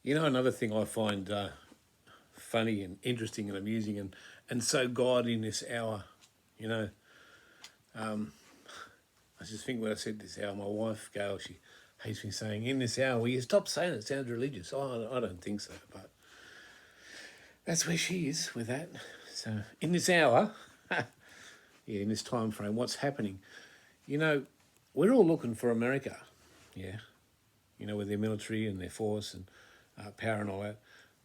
You know, another thing I find funny and interesting and amusing and so God in this hour, you know, I just think when I said this hour, my wife, Gail, she hates me saying, in this hour, will you stop saying it? It sounds religious. Oh, I don't think so, but that's where she is with that. So in this hour, yeah, in this time frame, what's happening? You know, we're all looking for America, yeah, you know, with their military and their force and power and all that.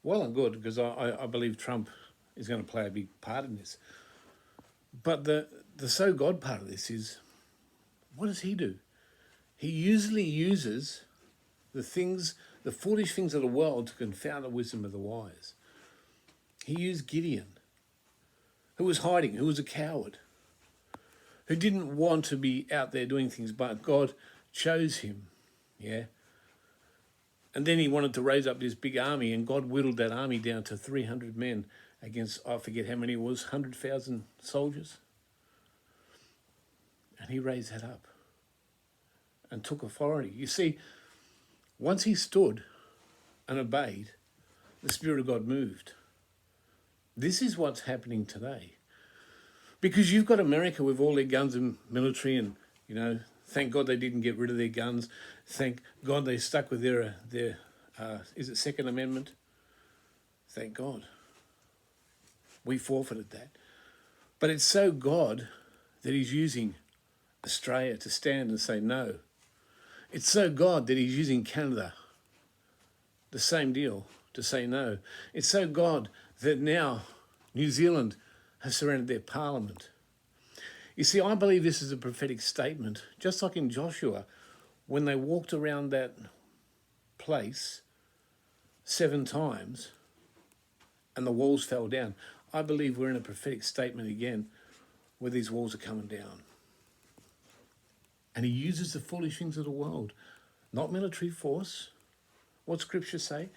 Well and good, because I believe Trump is going to play a big part in this. But the so God part of this is, what does he do? He usually uses the things, the foolish things of the world to confound the wisdom of the wise. He used Gideon, who was hiding, who was a coward, who didn't want to be out there doing things, but God chose him, yeah? And then he wanted to raise up this big army, and God whittled that army down to 300 men against, I forget how many it was, 100,000 soldiers. And he raised that up and took authority. You see, once he stood and obeyed, the Spirit of God moved. This is what's happening today. Because you've got America with all their guns and military and, you know, thank God they didn't get rid of their guns. Thank God they stuck with their is it Second Amendment? Thank God. We forfeited that. But it's so God that he's using Australia to stand and say no. It's so God that he's using Canada, the same deal, to say no. It's so God that now New Zealand has surrendered their parliament. You see, I believe this is a prophetic statement, just like in Joshua, when they walked around that place 7 times and the walls fell down. I believe we're in a prophetic statement again where these walls are coming down. And he uses the foolish things of the world, not military force. What scripture say?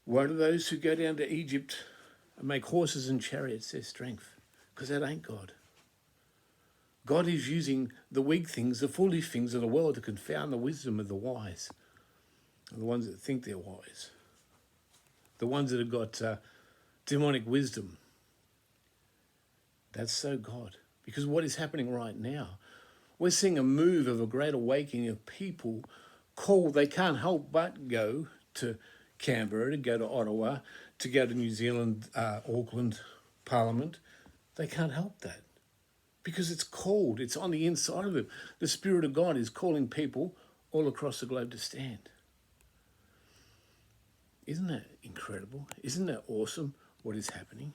Woe to those who go down to Egypt and make horses and chariots their strength, because that ain't God. God is using the weak things, the foolish things of the world to confound the wisdom of the wise, and the ones that think they're wise, the ones that have got demonic wisdom. That's so God. Because what is happening right now, we're seeing a move of a great awakening of people called, they can't help but go to Canberra, to go to Ottawa, to go to New Zealand, Auckland Parliament. They can't help that because it's called, it's on the inside of them. The Spirit of God is calling people all across the globe to stand. Isn't that incredible? Isn't that awesome what is happening?